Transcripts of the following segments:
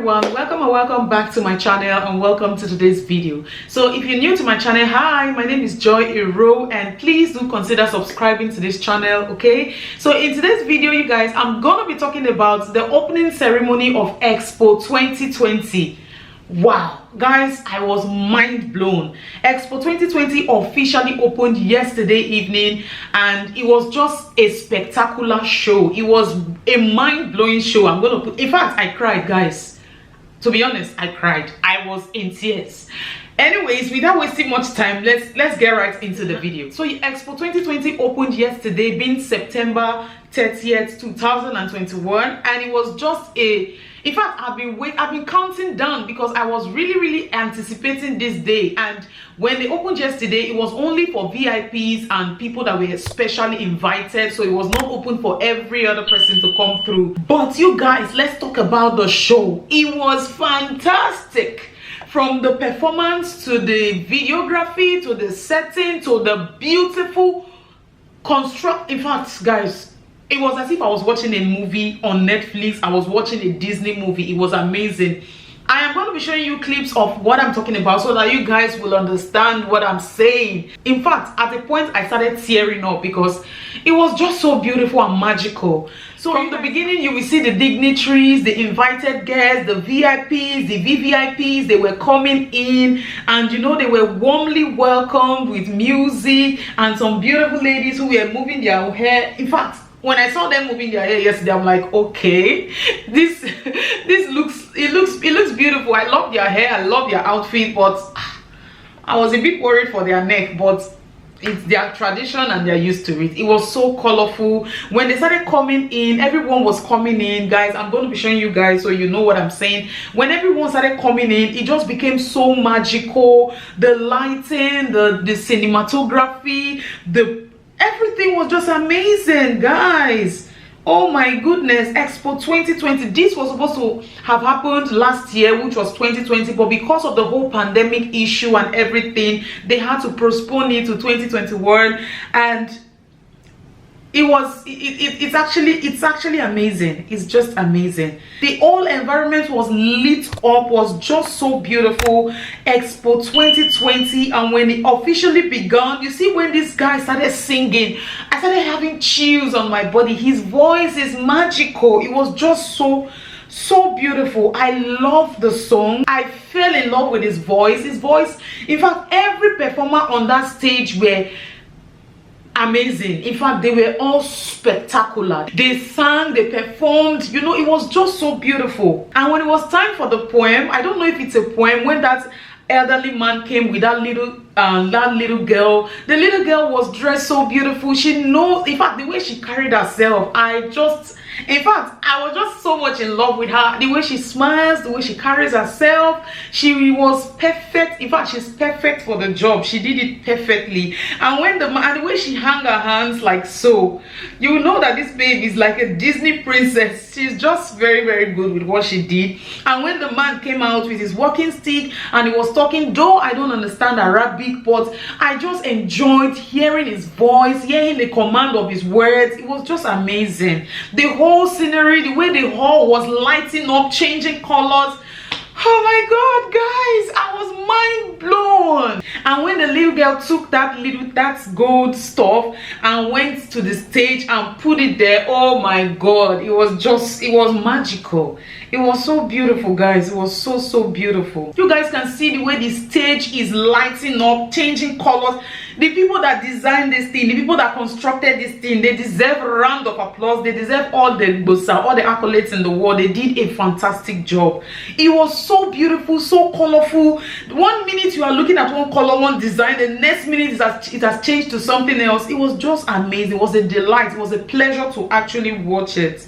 everyone, welcome and welcome back to my channel and welcome to today's video. So if you're new to my channel, hi, my name is Joy Iro and please do consider subscribing to this channel. Okay, so in today's video you guys, I'm gonna be talking about the opening ceremony of Expo 2020. Wow guys, I was mind blown. Expo 2020 officially opened yesterday evening and it was just a spectacular show. It was a mind-blowing show. In fact, I cried, guys. To be honest, I cried. I was in tears. Anyways, without wasting much time, let's get right into the video. So Expo 2020 opened yesterday, being September 30th 2021, and it was just in fact, I've been counting down because I was really anticipating this day. And when they opened yesterday, it was only for VIPs and people that were specially invited, so it was not open for every other person to come through. But you guys, let's talk about the show. It was fantastic. From the performance to the videography to the setting to the beautiful construct. In fact, guys, it was as if I was watching a movie on Netflix. I was watching a Disney movie. It was amazing. I am going to be showing you clips of what I'm talking about so that you guys will understand what I'm saying. In fact, at a point I started tearing up because it was just so beautiful and magical. So from the beginning, you will see the dignitaries, the invited guests, the VIPs, the VVIPs. They were coming in and you know, they were warmly welcomed with music and some beautiful ladies who were moving their hair. In fact, when I saw them moving their hair yesterday, I'm like, okay, this looks beautiful. I love their hair, I love their outfit, but I was a bit worried for their neck, but it's their tradition and they're used to it. It was so colorful. When they started coming in, everyone was coming in, guys. I'm going to be showing you guys so you know what I'm saying. When everyone started coming in, it just became so magical. The lighting, the cinematography, everything was just amazing, guys. Oh my goodness. Expo 2020, this was supposed to have happened last year, which was 2020, but because of the whole pandemic issue and everything, they had to postpone it to 2021. And it's actually amazing. It's just amazing. The whole environment was lit up, was just so beautiful. Expo 2020, and when it officially began, you see when this guy started singing, I started having chills on my body. His voice is magical. It was just so beautiful. I love the song. I fell in love with his voice. In fact, every performer on that stage were amazing. In fact, they were all spectacular. They sang, they performed, you know, it was just so beautiful. And when it was time for the poem, I don't know if it's a poem, when that elderly man came with that little girl, the little girl was dressed so beautiful. She knows, in fact, the way she carried herself, in fact, I was just so much in love with her. The way she smiles, the way she carries herself, she was perfect. In fact, she's perfect for the job. She did it perfectly. And the way she hung her hands like so, you know that this babe is like a Disney princess. She's just very good with what she did. And when the man came out with his walking stick and he was talking, though I don't understand Arabic, but I just enjoyed hearing his voice, hearing the command of his words. It was just amazing. The whole scenery, the way the hall was lighting up, changing colors. Oh my god, guys, I was mind blown. And when the little girl took that gold stuff and went to the stage and put it there, oh my god, it was magical. It was so beautiful, guys. It was so beautiful. You guys can see the way the stage is lighting up, changing colors. The people that designed this thing, the people that constructed this thing, they deserve a round of applause. They deserve all the accolades in the world. They did a fantastic job. It was so beautiful, so colorful. 1 minute you are looking at one color, one design, the next minute it has changed to something else. It was just amazing. It was a delight. It was a pleasure to actually watch it.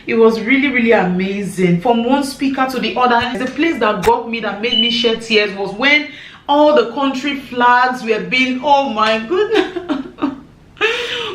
It was really amazing. From one speaker to the other, the place that got me, that made me shed tears, was when all the country flags were being, oh my goodness,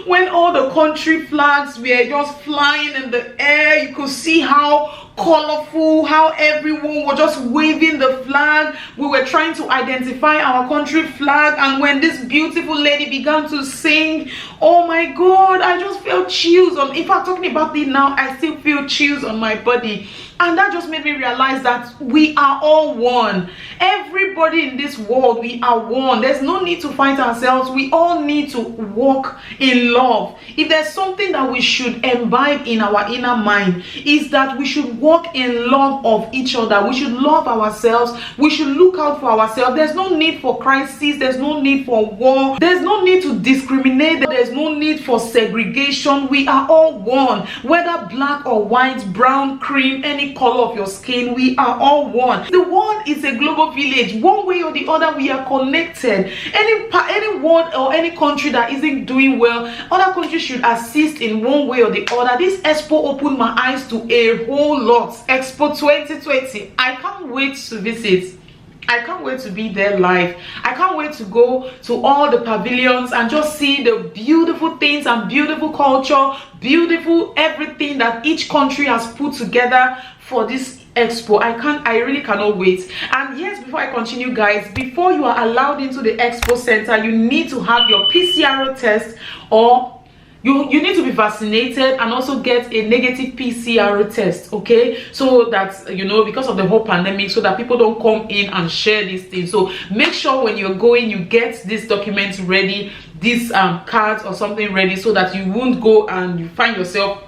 when all the country flags were just flying in the air. You could see how colorful, how everyone was just waving the flag. We were trying to identify our country flag, and when this beautiful lady began to sing, oh my god, I just felt chills on. In fact, talking about it now, I still feel chills on my body. And that just made me realize that we are all one. Everybody in this world, we are one. There's no need to fight ourselves. We all need to walk in love. If there's something that we should imbibe in our inner mind, is that we should walk in love of each other. We should love ourselves. We should look out for ourselves. There's no need for crisis. There's no need for war. There's no need to discriminate. There's no need for segregation. We are all one. Whether black or white, brown, cream, any color of your skin, we are all one. The world is a global village. One way or the other, we are connected. Any world or any country that isn't doing well, other countries should assist in one way or the other. This expo opened my eyes to a whole lot. Expo 2020, I can't wait to visit. I can't wait to be there live. I can't wait to go to all the pavilions and just see the beautiful things and beautiful culture, beautiful everything that each country has put together for this expo. I really cannot wait. And yes, before I continue, guys, before you are allowed into the expo center, you need to have your PCR test, or you need to be vaccinated and also get a negative PCR test, okay? So that, you know, because of the whole pandemic, so that people don't come in and share these things. So make sure when you're going, you get these documents ready, these cards or something ready, so that you won't go and you find yourself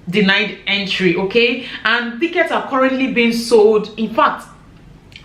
denied entry, okay? And tickets are currently being sold. In fact,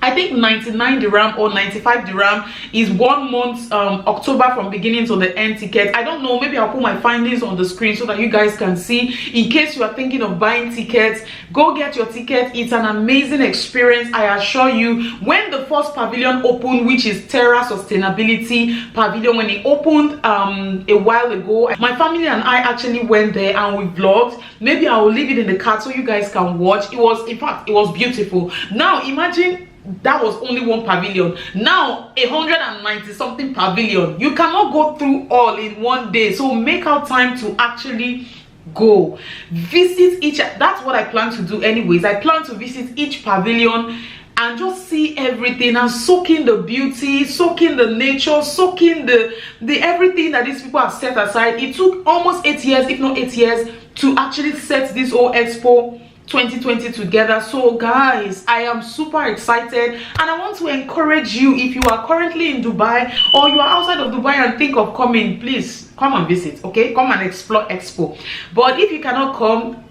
I think 99 dirham or 95 dirham is 1 month, October from beginning to the end ticket. I don't know, maybe I'll put my findings on the screen so that you guys can see. In case you are thinking of buying tickets, go get your ticket. It's an amazing experience, I assure you. When the first pavilion opened, which is Terra Sustainability Pavilion, when it opened a while ago, my family and I actually went there and we vlogged. Maybe I will leave it in the card so you guys can watch. It was, in fact, it was beautiful. Now imagine that was only one pavilion. Now 190 something pavilion. You cannot go through all in one day, so make out time to actually go visit each. That's what I plan to do anyways. I plan to visit each pavilion and just see everything and soak in the beauty, soak in the nature, soak in the everything that these people have set aside. It took almost 8 years, if not 8 years, to actually set this whole expo 2020 together. So guys, I am super excited, and I want to encourage you, if you are currently in Dubai or you are outside of Dubai and think of coming, please come and visit, okay? Come and explore expo. But if you cannot come,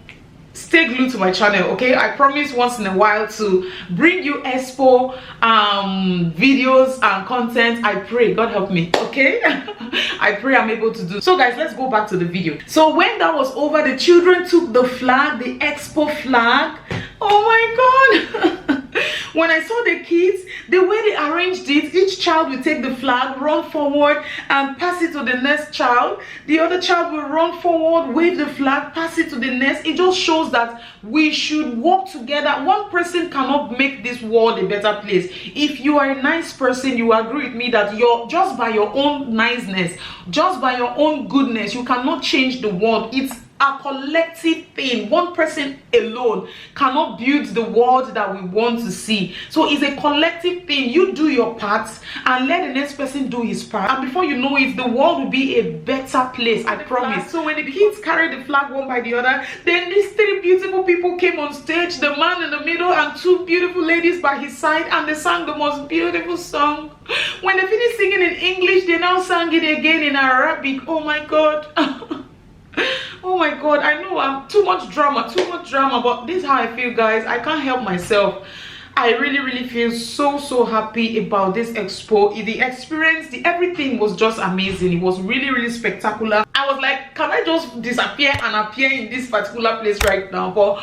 stay glued to my channel, okay? I promise once in a while to bring you expo videos and content. I pray God help me, okay? I pray I'm able to do. So guys, let's go back to the video. So when that was over, the children took the flag, the expo flag. Oh my god. When I saw the kids, the way they arranged it, each child will take the flag, run forward and pass it to the next child. The other child will run forward, wave the flag, pass it to the next. It just shows that we should work together. One person cannot make this world a better place. If you are a nice person, you agree with me that you're just by your own niceness, just by your own goodness, you cannot change the world. It's a collective thing. One person alone cannot build the world that we want to see. So it's a collective thing. You do your part and let the next person do his part, and before you know it, the world will be a better place, I promise. So when the kids carried the flag one by the other, then these 3 beautiful people came on stage, the man in the middle and 2 beautiful ladies by his side, and they sang the most beautiful song. When they finished singing in English, they now sang it again in Arabic. Oh my god. Oh my god, I know I'm too much drama, but this is how I feel, guys. I can't help myself. I really feel so happy about this expo. The experience, everything was just amazing. It was really spectacular. I was like, can I just disappear and appear in this particular place right now? But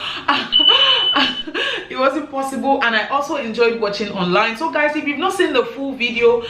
it wasn't possible, and I also enjoyed watching online. So guys, if you've not seen the full video,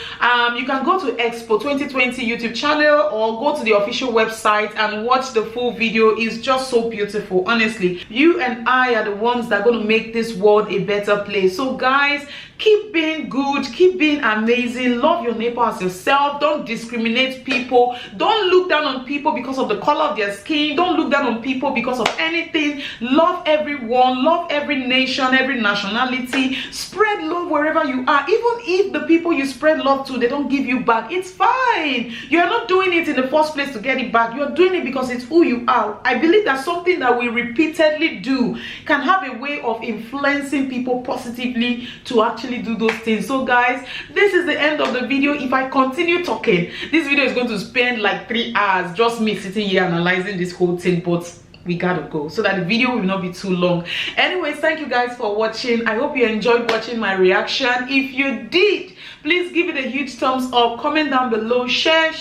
you can go to Expo 2020 YouTube channel or go to the official website and watch the full video. It's just so beautiful. Honestly, you and I are the ones that are going to make this world a better place. So guys, keep being good, keep being amazing, love your neighbor as yourself, don't discriminate people, don't look down on people because of the color of their skin, don't look down on people because of anything. Love everyone, love every nation, every nationality, spread love wherever you are. Even if the people you spread love to, they don't give you back, it's fine. You're not doing it in the first place to get it back, you're doing it because it's who you are. I believe that something that we repeatedly do can have a way of influencing people positively to actually do those things. So guys, this is the end of the video. If I continue talking, this video is going to spend like 3 hours just me sitting here analyzing this whole thing, but we gotta go so that the video will not be too long. Anyways, thank you guys for watching. I hope you enjoyed watching my reaction. If you did, please give it a huge thumbs up, comment down below, share,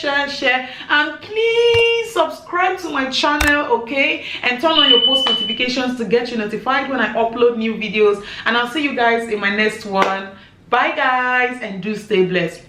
and please subscribe to my channel, okay, and turn on your post notifications to get you notified when I upload new videos. And I'll see you guys in my next one. Bye guys, and do stay blessed.